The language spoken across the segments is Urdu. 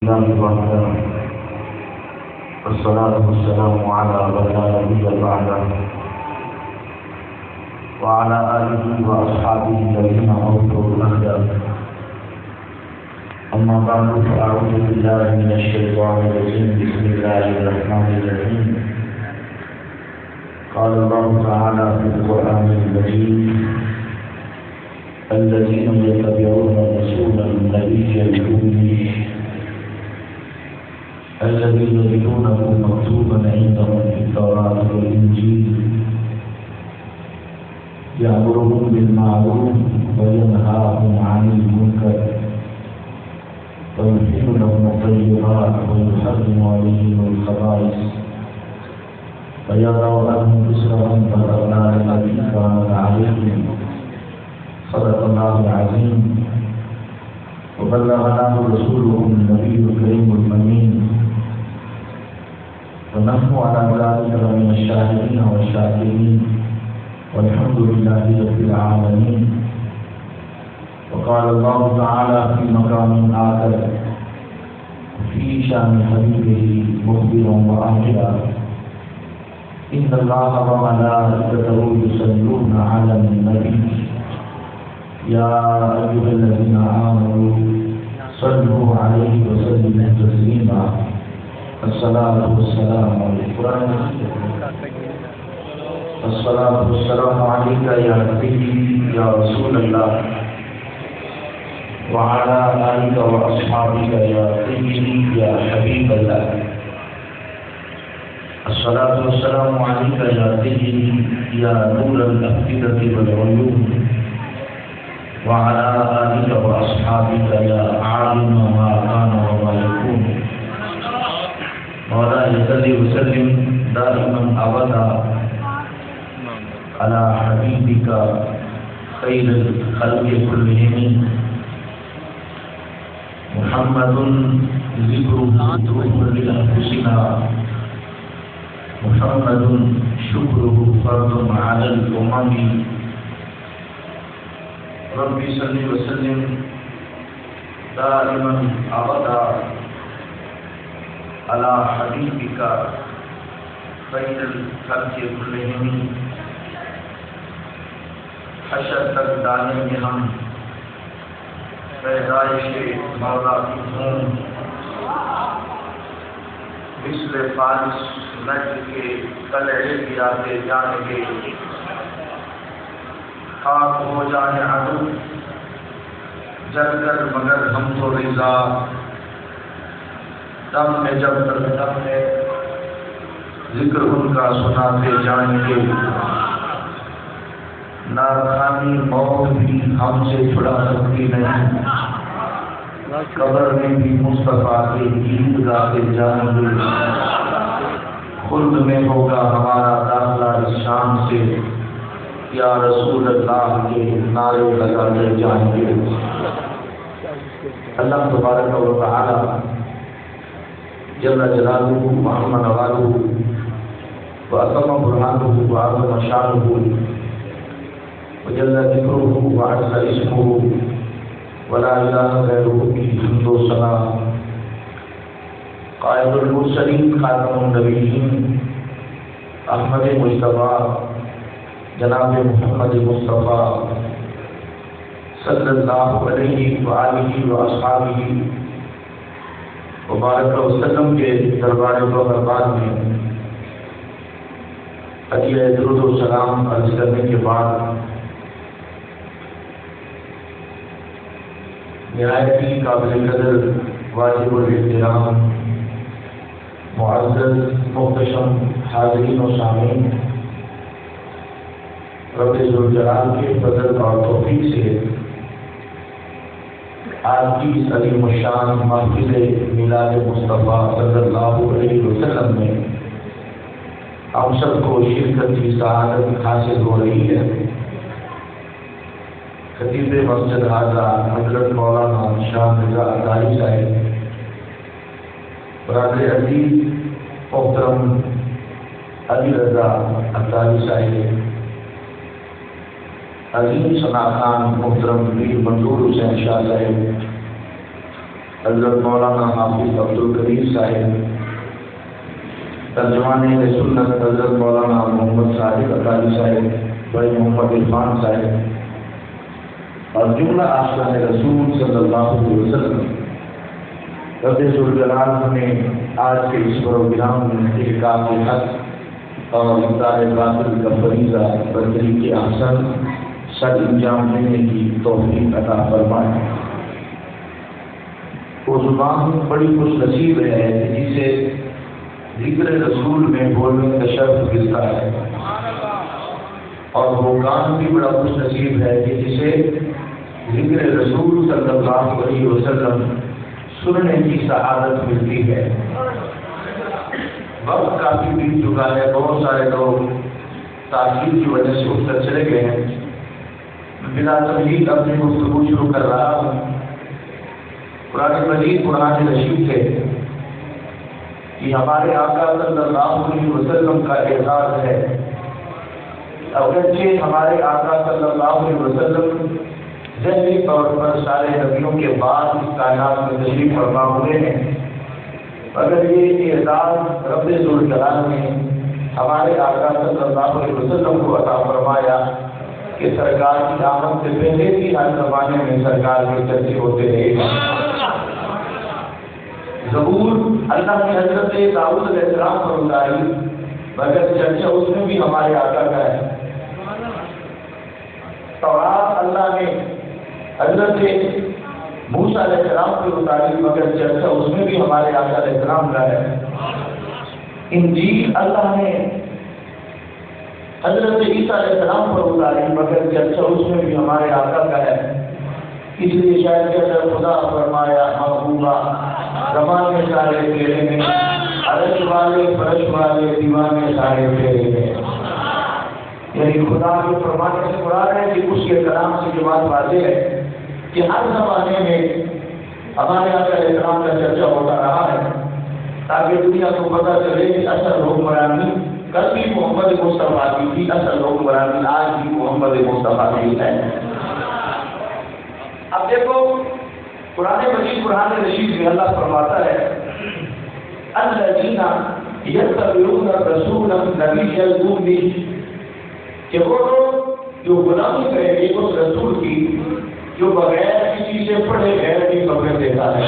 الله وحده والصلاة والسلام على من لا نبي بعده وعلى آله وأصحابه الذين أوفوا الأهداف. أما بعد فأعوذ بالله من الشيطان الرجيم. بسم الله الرحمن الرحيم. قال الله تعالى في القرآن المجيد: الذين يتبعون الرسول النبي الأمي الذي يجدونه مكتوبا عندهم في التوراة والإنجيل يأمرهم بالمعروف وينهاهم عن المنكر ويحل لهم الطيبات ويحرم عليهم الخبائث ويضع عنهم إصرهم والأغلال التي كانت عليهم. صدق الله العظيم. وبلغنا رسوله النبي الكريم الأمين ونحن على ذلك من الشاهدين والشاكرين والحمد لله رب العالمين. وقال الله تعالى في مقام آخر في شأن حبيبه مخبرا وآخرا: إن الله وملائكته يصلون على النبي يا أيها الذين آمنوا صلوا عليه وسلموا تسليما. الصلاة والسلام عليك يا سيدي يا رسول الله وعلى آلك وأصحابك يا سيدي يا حبيب الله. الصلاة والسلام عليك يا سيدي يا نور الأفئدة والعيون وعلى آلك وأصحابك يا عالم ما كان وما يكون. مولاي صل وسلم دائما أبدا على حبيبك خير الخلق كلهم محمد ذكره طهر لأنفسنا محمد شكره فرض على الأمم. ربي صل وسلم دائما أبدا على حبيبك خير الخلق كلهم. حشر تک ڈالیں گے ہم پیدائش مولا کی خون، مثل فارس نجد کے قلعے گراتے جائیں گے. خاک ہو جائے عدو جل کر مگر ہم تو رضا. دم میں جب تک دم ہے ذکر ان کا سناتے جائیں گے. ناکامی موت بھی ہم سے چھڑا سکتی نہیں. قبر میں بھی مصطفیٰ کے گیت گاتے جائیں گے. خلد میں ہوگا ہمارا داخلہ اس شام سے یا رسول اللہ کے نعرے لگاتے جائیں گے. اللہ تبارک و تعالی جل جلالہ محمد والہ وأتم برهانه وعظم شانه وجل ذكره وعز اسمه ولا إله غيره به حمد وثناء. قائد المرسلين خاتم النبيين احمد مجتبی جناب محمد مصطفیٰ صلی اللہ علیہ وآلہ وآصحابہ وبارک وسلم کے دربار بہرباد میں عطیہ درود و سلام عرض کرنے کے بعد نہایت ہی قابل قدر واجب الاحترام معزز محتشم حاضرین و سامعین، رب ذوالجلال کے فضل اور توفیق سے آج کی اس عظیم الشان محفل میلاد مصطفیٰ صلی اللہ علیہ وسلم میں ہم سب کو شرکت کی سعادت حاصل ہو رہی ہے. خطیب مسجد حاضرہ حضرت مولانا شاہ رضا اطاری صاحب، برادر عزیز محترم علی رضا اطاری صاحب، عظیم ثنا خان محترم میر منظور حسین شاہ صاحب، حضرت مولانا حافظ عبدالکریم صاحب، ترجمان سنت حضرت مولانا محمد صادق اطاری صاحب، بھائی محمد عرفان صاحب اور جملہ عاشقان رسول صلی اللہ علیہ وسلم، رب ذوالجلال نے آج کے اس پروگرام میں احکام حق اور ابطال باطل کا فریضہ بطریق احسن سر انجام دینے کی توفیق عطا فرمائے۔ وہ زبان بڑی خوش نصیب ہے جسے ذکر رسول میں بولنے کا شرف ملتا ہے، اور وہ کان بھی بڑا خوش نصیب ہے کہ جسے ذکر رسول صلی اللہ علیہ وسلم سننے کی سعادت ملتی ہے۔ وقت کافی بیت چکا ہے، بہت سارے لوگ تاخیر کی وجہ سے اٹھ کر چلے گئے ہیں۔ بلا تمہید اپنی گفتگو شروع کر رہا ہوں۔ قرآن مجید قرآن رشید ہے کہ ہمارے آقا صلی اللہ علیہ وسلم کا اعزاز ہے۔ اگرچہ ہمارے آقا صلی اللہ علیہ وسلم ذہنی طور پر سارے نبیوں کے بعد اس کائنات میں تشریف فرما ہوئے ہیں، مگر یہ اعزاز رب ذوالجلال نے ہمارے آقا صلی اللہ علیہ وسلم کو عطا فرمایا کہ سرکار کی آمد سے پہلے بھی ہر زمانے میں سرکار کے چرچے ہوتے رہے گا۔ زبور اللہ کی حضرت داؤد علیہ السلام پر اتاری، مگر چرچا اس میں بھی ہمارے آقا کا ہے۔ تورات اللہ نے حضرت موسیٰ علیہ السلام پر اتاری، مگر چرچا اس میں بھی ہمارے آقا علیہ السلام کا ہے۔ انجیل اللہ نے حضرت عیسیٰ علیہ السلام پر اتاری، مگر چرچا اس میں بھی ہمارے آقا کا ہے۔ اس لیے شاید کہ خدا فرمایا محبوبہ زمانے سارے تیرے میں، عرش والے فرش والے دیوانے سارے تیرے میں۔ یعنی خدا کے فرمانے سے مراد ہے کہ اس کے کلام سے یہ بات واضح ہے کہ ہر زمانے میں ہمارے آقا علیہ السلام کا چرچا ہوتا رہا ہے، تاکہ دنیا کو پتہ چلے کہ اصل حکمرانی کل بھی محمد مصطفیٰ کی تھی، اصل حکمرانی آج بھی محمد مصطفیٰ کی ہے۔ اب دیکھو قرآن مجید قرآن رشید میں اللہ فرماتا ہے الذین یتبعون الرسول النبی الامی، کہ وہ لوگ جو غلامی کریں گے اس رسول کی جو بغیر کسی سے پڑھے غیر کی خبریں دیتا ہے۔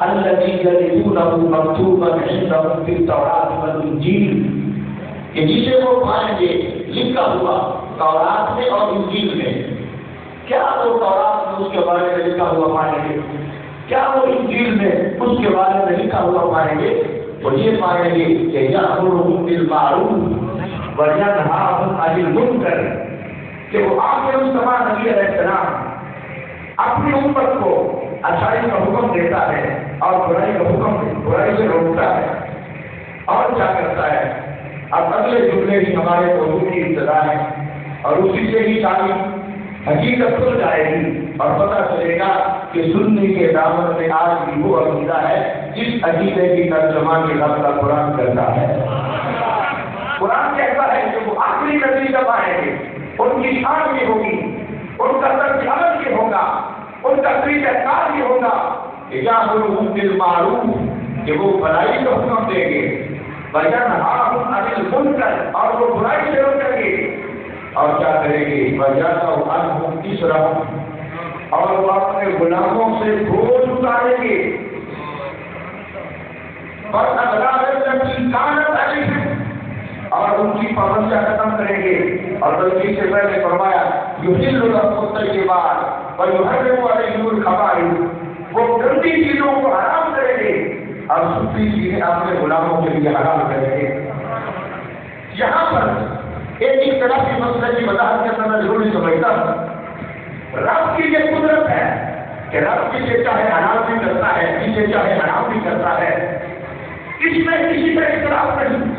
الذی یجدونہ مکتوبا عندہم فی التوراۃ والانجیل، کہ جسے وہ پائیں گے لکھا ہوا تورات میں اور انجیل میں۔ کیا وہ تورات میں اس کے بارے میں لکھا ہوا پائیں گے؟ کیا وہ انجیل میں اس کے بارے میں لکھا ہوا پائیں گے؟ وہ یہ پائیں گے کہ یأمرہم بالمعروف وینہاہم عن المنکر، کہ وہ آخر مصطفیٰ نبی علیہ السلام اپنی امت کو اچھائی کا حکم دیتا ہے اور برائی کا حکم برائی سے روکتا ہے۔ اور کیا کرتا ہے؟ اب اگلے جملے ہی ہمارے موضوع کی ابتدا ہے، اور اسی سے ہی ساری حقیقت کھل جائے گی اور پتہ چلے گا کہ سنی کے دامن میں آج بھی وہ عقیدہ ہے جس عقیدے کی ترجمہ کے لفظ کا قرآن کرتا ہے۔ قرآن کہتا ہے کہ وہ آخری نبی کب آئیں گے، ان کی شان یہ ہوگی، ان کا طرز عمل یہ ہوگا، ان کا طریقہ کار یہ ہوگا کہ یأمرہم بالمعروف، کہ وہ بھلائی کا حکم دیں گے، وینہاہم عن المنکر، اور وہ برائی سے روکیں گے، اور کیا کریں گے؟ وَيَضَعُ عَنْهُمْ إِصْرَهُمْ، اور وہ اپنے غلاموں سے بوجھ اتاریں گے، وَالْأَغْلَالَ الَّتِي كَانَتْ عَلَيْهِمْ، اور ان کی پابندیاں ختم کریں گے۔ اور بلکہ سے پہلے فرمایا يُحِلُّ لَكُمُ الطَّيِّبَاتِ وَيُحَرِّمُ عَلَيْكُمُ الْخَبَائِثَ، وہ گندی چیزوں کو حرام کریں گے اور سچی چیزیں اپنے غلاموں کے لیے حرام کریں گے۔ یہاں پر ایک اختلافی مسئلے کی وضاحت کرنا میں ضروری سمجھتا ہوں۔ رب کی یہ قدرت ہے کہ رب کسے چاہے حلال بھی کرتا ہے، کسے چاہے حرام بھی کرتا ہے، اس میں کسی کا اختلاف نہیں۔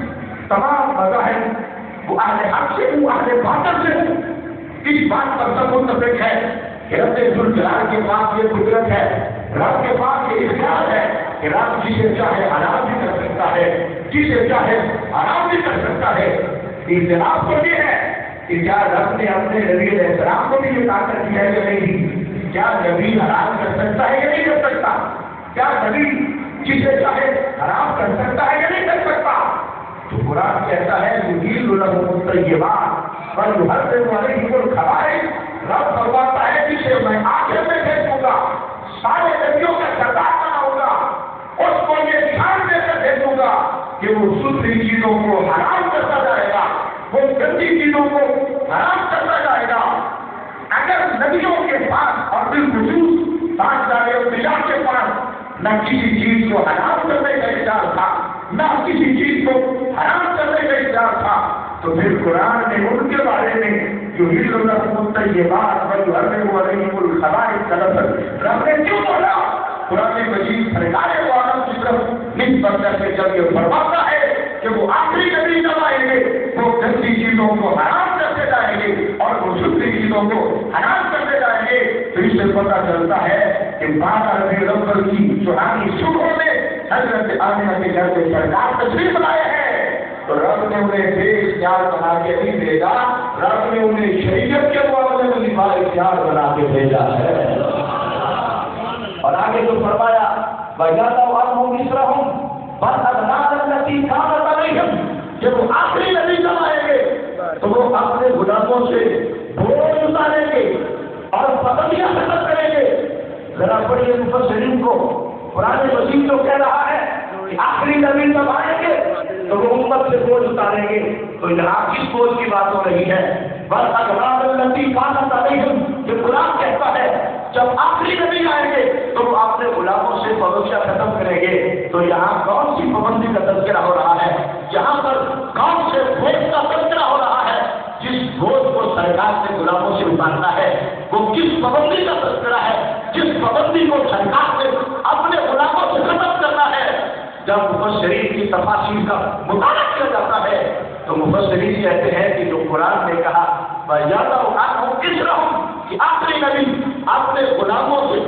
تمام مذاہب وہ اہل حق سے ہوں اہل باطل سے ہوں، اس بات پر سب متفق ہے کہ رب ذوالجلال کے پاس یہ قدرت ہے، رب کے پاس یہ اختیار ہے کہ رب جسے چاہے حلال بھی کر سکتا ہے، جسے چاہے حرام بھی کر سکتا ہے۔ اختلاف تو یہ ہے کہ کیا رب نے اپنے نبی علیہ السلام کو بھی یہ طاقت دی ہے یا نہیں دی؟ کیا نبی حرام کر سکتا ہے یا نہیں کر سکتا؟ کیا نبی جسے چاہے حرام کر سکتا ہے یا نہیں کر سکتا؟ تو قرآن کہتا ہے یحل لهم الطیبات ویحرم علیہم الخبائث۔ رب فرماتا ہے جسے میں آخر میں بھیجوں گا، سارے نبیوں کا سردار بناؤں گا، اس کو یہ شان دے کر بھیجوں گا کہ وہ ستھری چیزوں کو حرام کرتا جائے گا، وہ گندی چیزوں کو حرام کرتا جائے گا۔ اگر نبیوں کے پاس اور بالخصوص تاجدار انبیاء کے پاس نہ کسی چیز کو حرام کرنے کا اختیار تھا، نہ کسی چیز کو حرام کرنے کا اختیار تھا، تو پھر قرآن نے ان کے بارے میں یحل لهم الطیبات ویحرم علیہم الخبائث کا لفظ رب نے کیوں بولا؟ قرآن مجید سرکار دو عالم کی طرف نسبت کر کے جب یہ فرماتا ہے کہ وہ آخری نبی جب آئیں گے وہ گندی چیزوں کو حرام کرتے جائیں گے اور وہ ستھری چیزوں کو حرام کرتے جائیں گے، تو اس سے پتہ چلتا ہے کہ 12 ربیع الاول کی سہانی صبح میں حضرت آمنہ کے گھر میں سرکار تشریف لائے ہیں، تو رب نے انہیں بے اختیار بنا کے نہیں بھیجا، رب نے انہیں شریعت کے معاملے میں با اختیار بنا کے بھیجا ہے۔ اور آگے تو فرمایا وَجَعَلْنَا عَنْهُمْ إِسْرَهُمْ وَأَغْلَالًا الَّتِي كَانَتْ عَلَيْهِمْ۔ جب وہ آخری نبی جب آئیں گے تو وہ اپنے غلاموں سے بوجھ اتاریں گے اور پابندیاں ختم کریں گے۔ ذرا پڑھیے مفسرین کو، قرآن مجید جو کہہ رہا ہے کہ آخری نبی جب آئیں گے تو وہ امت سے بوجھ اتاریں گے، تو یہاں کس بوجھ کی بات ہو رہی ہے؟ وَالْأَغْلَالَ الَّتِي كَانَتْ عَلَيْهِمْ۔ یہ قرآن کہتا ہے جب آخری نبی آئیں گے تو وہ اپنے غلاموں سے پابندیاں ختم کریں گے، تو یہاں کون سی پابندی کا تذکرہ ہو رہا ہے؟ یہاں پر کون سے بوجھ کا تذکرہ ہو رہا ہے؟ جس بوجھ کو سرکار سے غلاموں سے اتارنا ہے وہ کس پابندی کا تذکرہ ہے؟ جس پابندی کو سرکار سے اپنے غلاموں سے ختم کرنا ہے۔ جب مفسرین کی تفاسیر کا مطالعہ کیا جاتا ہے تو مفسرین کہتے ہیں کہ جو قرآن نے کہا وَجَعَلْنَا عَنْهُمْ إِسْرَهُمْ کہ آخری نبی اپنے غلاموں سے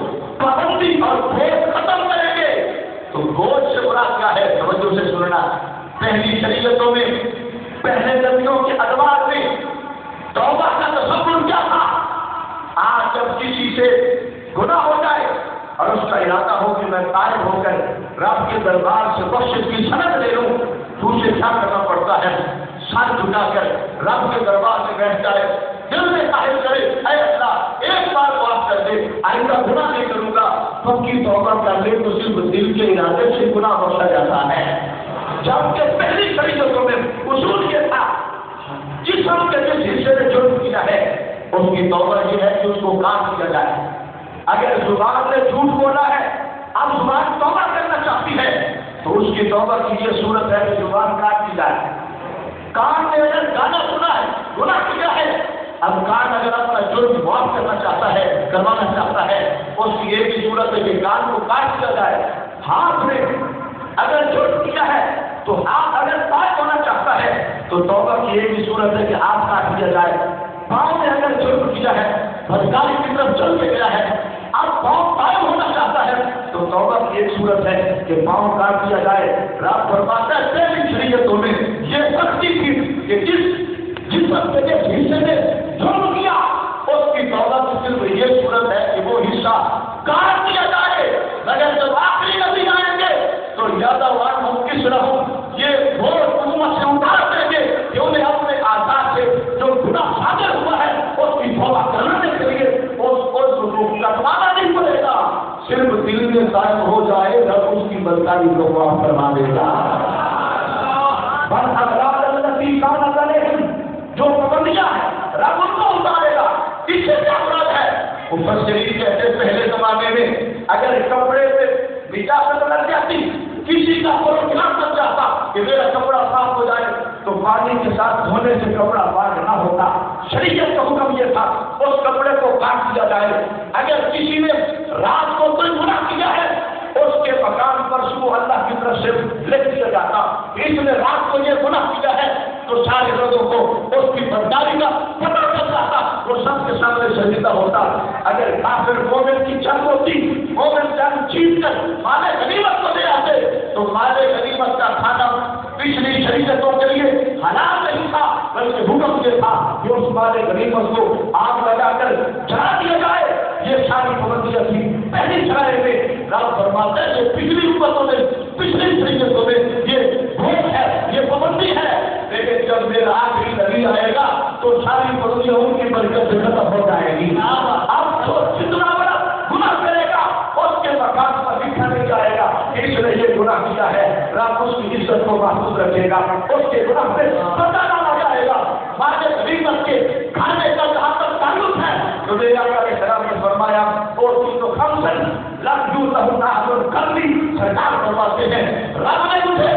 پابندی اور بوجھ ختم کریں گے، تو بوجھ سے مراد کیا ہے؟ توجہ سے سننا۔ پہلی شریعتوں میں، پہلے نبیوں کے ادوار میں توبہ کا تصور کیا تھا؟ آج جب کسی سے گناہ ہو جائے اور اس کا ارادہ ہو کہ میں طائب ہو کر رب کے دربار سے بخشش کی سند لے لوں، تو اسے کیا کرنا پڑتا ہے؟ سر جھکا کر رب کے دربار میں بیٹھ جائے، دل میں ظاہر کرے اے اللہ ایک بار معاف کر دے، آئندہ گناہ نہیں کروں گا۔ پکی توبہ کر لے تو صرف دل کے ارادے سے گناہ ہوتا جاتا ہے۔ جبکہ پہلی شریعتوں میں اصول یہ تھا جسم کے جس حصے نے جرم کیا ہے اس کی توبہ یہ ہے کہ اس کو کاٹ دیا جائے۔ اگر زبان نے جھوٹ بولا ہے، اب زبان توبہ کرنا چاہتی ہے تو اس کی توبہ کی یہ صورت ہے کہ زبان کاٹ دی جائے۔ کان نے اگر گانا سنا ہے، گناہ کیا ہے، اب کان اگر اپنا جرم معاف کرنا چاہتا ہے، کروانا چاہتا ہے، اس کی ایک ہی صورت ہے کہ کان کو کاٹ دیا جائے۔ ہاتھ میں اگر جرم کیا ہے تو ہاتھ اگر پاک ہونا چاہتا ہے تو توبہ کی ایک ہی صورت ہے کہ ہاتھ کاٹ دیا جائے۔ پاؤں نے اگر جرم کیا ہے، بدکاری کی طرف چل کے گیا ہے، اب پاؤں قائم ہونا چاہتا ہے تو توبہ کی ایک صورت ہے کہ پاؤں کاٹ دیا جائے۔ رب فرماتا ہے پہلی شریعتوں میں یہ سختی تھی کہ جس وقت کے حصے نے جرم کیا اس کی توبہ کی صرف یہ صورت ہے کہ وہ حصہ کاٹ دیا جائے۔ مگر جب آخری نبی آئیں گے تو زیادہ وار کس رہوں یہ وہ حکومت سے اتار دیں گے کہ انہیں اپنے آزاد سے جو گناہ صادر ہوا ہے اس کی توبہ کرنے کے لیے اس کو کٹوانا نہیں پڑے گا، صرف دل میں قائم ہو جائے رب اس کی بدکاری کو معاف فرما دے گا۔ جو پابندیاں ہیں رب ان کو اتارے گا۔ اس سے کیا مراد ہے؟ مفسرین کہتے پہلے زمانے میں اگر کپڑے پہ نجاست لگ جاتی، کسی کا پروگرام بن جاتا کہ میرا کپڑا صاف ہو جائے تو پانی کے ساتھ دھونے سے کپڑا پاک نہ ہوتا، شریعت کا حکم یہ تھا اس کپڑے کو کاٹ دیا جائے۔ اگر کسی نے رات کو کوئی گناہ کیا ہے اس کے مکان پر صبح اللہ کی طرف سے لکھ دیا جاتا، اس نے رات کو یہ گناہ کیا ہے تو سارے لوگوں کو اس کی بدکاری کا پتہ چل جاتا، وہ سب کے سامنے شرمندہ ہوتا۔ اگر کافر مومن کی جنگ ہوتی، مومن جنگ جیت کر مال غنیمت کو لے آتے تو مال غنیمت کا کھانا پچھلی شریعتوں کے لیے حلال نہیں تھا بلکہ حکم یہ تھا کہ اس مال غنیمت کو آگ لگا کر جلا دیا جائے۔ یہ ساری پابندیاں تھی پہلی شرائع میں رب فرماتا ہے کہ پچھلی امتوں میں پچھلی شریعتوں میں یہ بھوک ہے یہ پابندی ہے لیکن جب میرا آخری نبی آئے گا تو ساری پابندیاں ان کی برکت سے ختم ہو جائے گی اب تو جتنا بڑا گناہ کرے گا اس کے مقام پر لکھا نہیں جائے گا اس نے یہ گناہ کیا ہے رب اس کی عزت کو محفوظ رکھے گا اس کے گناہ پہ پتہ نہ جائے گا ماجد غریبت کے کھانے کا جہاں تک تعلق ہے تو میرے آقا علیہ السلام نے فرمایا اور تم تو خمسن لفظو لہو نحضر کرلی سرکار فرماتے ہیں رب نے مجھے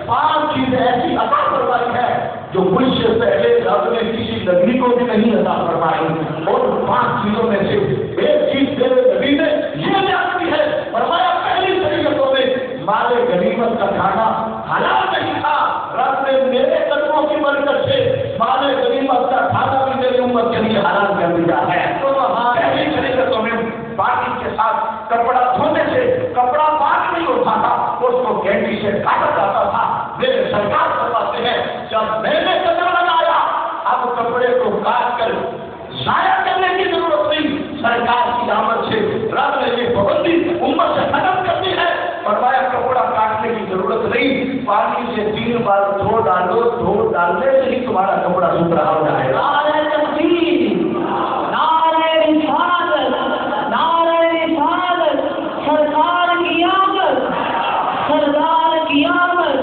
5 چیزیں ایسی عطا فرمائی ہے جو مجھ سے پہلے رب نے کسی نبی کو بھی نہیں عطا فرمائی اور 5 چیزوں میں سے ایک چیز میرے نبی نے یہ بیان کی ہے فرمایا پہلی شریعتوں میں مال غنیمت کا کھانا حلال نہیں تھا رب نے میرے قدموں کی برکت سے مال غنیمت کا کھانا بھی میری امت کے لیے حلال کر دیا ہے تو پہلی شریعتوں میں پانی کے ساتھ کپڑا دھونے سے کپڑا پاک نہیں ہوتا تھا اس کو کینڈی سے کاٹا جاتا تھا میرے سرکار فرماتے ہیں جب میں نے قدم لگایا اب کپڑے کو کاٹ کر ضائع کرنے کی ضرورت نہیں سرکار کی آمد سے رب نے یہ پابندی امت سے ختم کر دی ہے فرمایا کپڑا کاٹنے کی ضرورت نہیں پانی سے 3 بار دھو ڈالو دھو ڈالنے سے ہی تمہارا کپڑا ستھرا ہو جائے گا سرکار کی آمد سردار کی آمد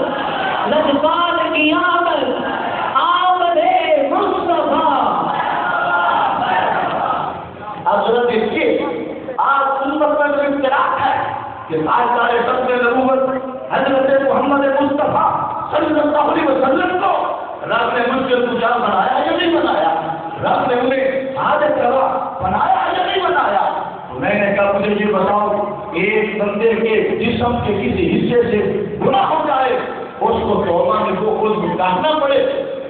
لجپال کی آمد آمد مصطفیٰ حضرت دیکھیے آپ امت میں جو اختلاف ہے کہ تاجدار ختم نبوت حضرت محمد مصطفیٰ صلی اللہ علیہ وسلم کو رب نے مجھ سے پوچھا بنایا یا نہیں بنایا رب نے انہیں حاضر کرا بنایا یا نہیں بنایا میں نے کہا مجھے یہ بتاؤ ایک بندے کے جسم کے کسی حصے سے گناہ ہو جائے اس کو توبہ میں کو خود کاٹنا پڑے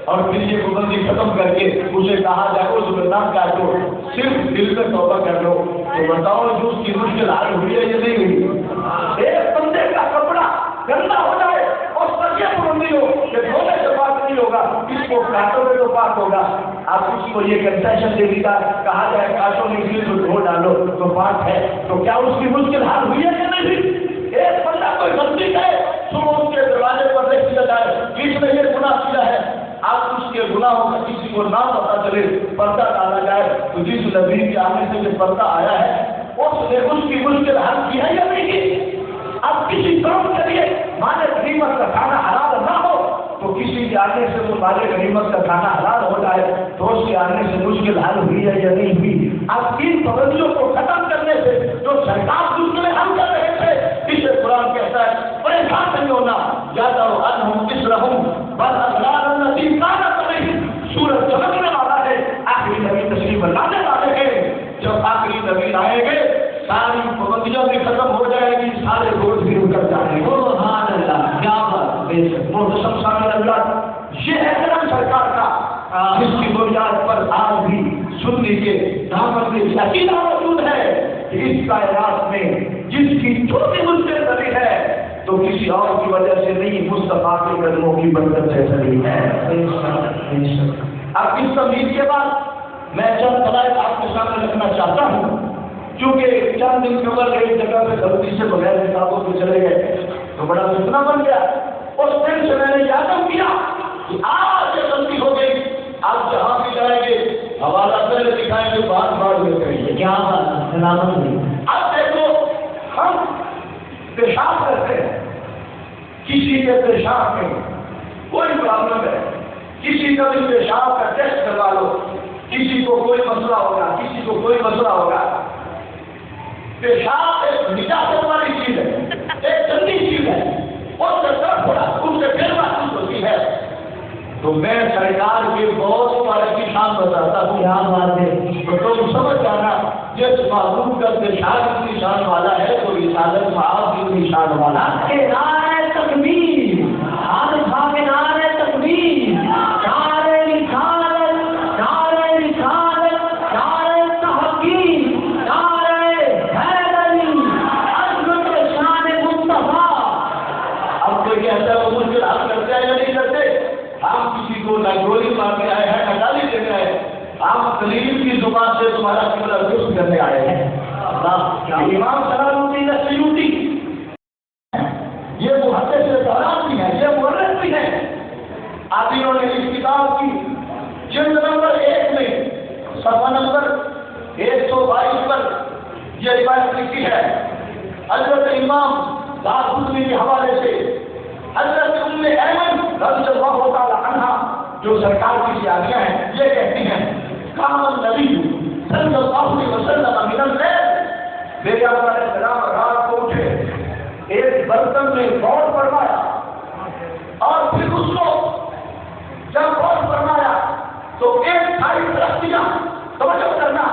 اور پھر یہ پابندی ختم کر کے اسے کہا جائے اس کو نہ کاٹو صرف دل میں توبہ کر لو تو بتاؤ جو اس کی مشکل حال ہوئی ہے یا نہیں ہوئی ایک بندے کا کپڑا گندا ہو جائے اور سچے پابندی ہو کہ دھونے سے پاک نہیں ہوگا اس کو کاٹو گے تو پاک ہوگا آپ اس کو یہ کنسیشن دے دیتا کہا جائے کاٹو نہیں اس کو دھو ڈالو تو پاک ہے تو کیا اس کی مشکل حال ہوئی ہے یا نہیں ہوئی ایک بندہ کوئی غلطی کرے صبح اس کے دروازے پر دیکھ لیا جائے اس نے یہ گناہ کیا ہے آپ اس کے گناہوں کا کسی کو نہ پتا چلے پردہ ڈالا جائے تو جس نبی کے آنے سے جو پردہ آیا ہے اس نے اس کی مشکل حل کی ہے یا نہیں کی اب کسی قوم کے لیے مال غنیمت کا کھانا حلال نہ ہو تو کسی کے آنے سے وہ مال غنیمت کا کھانا حلال ہو جائے تو اس کے آنے سے مشکل حل ہوئی ہے یا نہیں ہوئی اب ان پابندیوں کو ختم کرنے سے جو سرکار دوسرے حل کر رہے تھے اسے قرآن کہتا ہے پریشان نہیں ہونا یاد رہو انہم کس رہوں بل اغلال الذی کانت علیہم سورج چمکنے والا ہے آخری نبی تشریف لانے والے ہیں جب آخری نبی آئیں گے ساری پابندیاں بھی ختم ہو جائے گی سارے روز بھی اتر جائیں گے سبحان اللہ کیا بات بے شک محتشم سامنے اللہ یہ ہے کرم سرکار کا جس کی بنیاد پر آج بھی سنی کے دامن میں عقیدہ موجود ہے کہ اس کائنات میں جس کی چھوٹی مشکل بنی ہے تو کسی اور کی وجہ سے نہیں مصطفیٰ کے قدموں کی برکت سے چلی ہے اب اس تمہید کے بعد میں چند دلائل آپ کے سامنے رکھنا چاہتا ہوں کیونکہ چند دن قبل ایک جگہ پہ غلطی سے بغیر کتابوں پہ چلے گئے تو بڑا فتنہ بن گیا اس دن سے میں نے یہ عزم کیا کہ آج یہ غلطی ہو گئی آپ جہاں بھی جائیں گے حوالہ پہلے دکھائیں گے بعد میں کریں گے کیا بات سلامت نہیں اب دیکھو ہم پیشاب کرتے ہیں کسی کے پیشاب میں کوئی پرابلم ہے کسی کا بھی پیشاب کا ٹیسٹ کروا لو کسی کو کوئی مسئلہ ہوگا کسی کو کوئی مسئلہ ہوگا پیشاب ایک نجاست والی چیز ہے ایک گندی چیز ہے اس سے سر تھوڑا اس سے پھر محسوس ہوتی ہے تو میں سرکار کے بہت بڑے کی شان بتاتا ہوں یہاں بات ہے تو تم سمجھ جانا جس معلوم کا پیشاب اتنی شان والا ہے تو رسالت صاحب کی اتنی شان والا ہے نعرہ تکبیر ہاتھ اٹھا کے نعرہ تکبیر نعرہ رسالت نعرہ رسالت نعرہ تحقیق نعرہ حیدری عظمت شان مصطفیٰ اب کوئی کہتا ہے وہ مشکل حل کرتے ہیں یا نہیں کرتے ہم کسی کو نہ گولی مارنے آئے ہیں نہ گالی دینے آئے ہم دلیل کی زبان سے تمہارا قبلہ درست کرنے آئے ہیں امام جلال الدین سیوطی یہ محدث دوران بھی ہیں، یہ مورخ بھی ہیں. اب انہوں نے اس کتاب کی جلد نمبر 1 میں صفحہ نمبر 122 پر یہ روایت لکھی ہے. حضرت امام دارقطنی کے حوالے سے حضرت ام ایمن رضی اللہ تعالی عنہا جو سرکار کی شیعیاں ہیں یہ کہتی ہیں کان النبی صلی اللہ علیہ وسلم من اللیل، میرے آقا علیہ السلام رات کو اٹھے، ایک برتن میں غور فرمایا اور پھر اس کو جب غور فرمایا تو ایک ساری درختیاں توجہ کرنا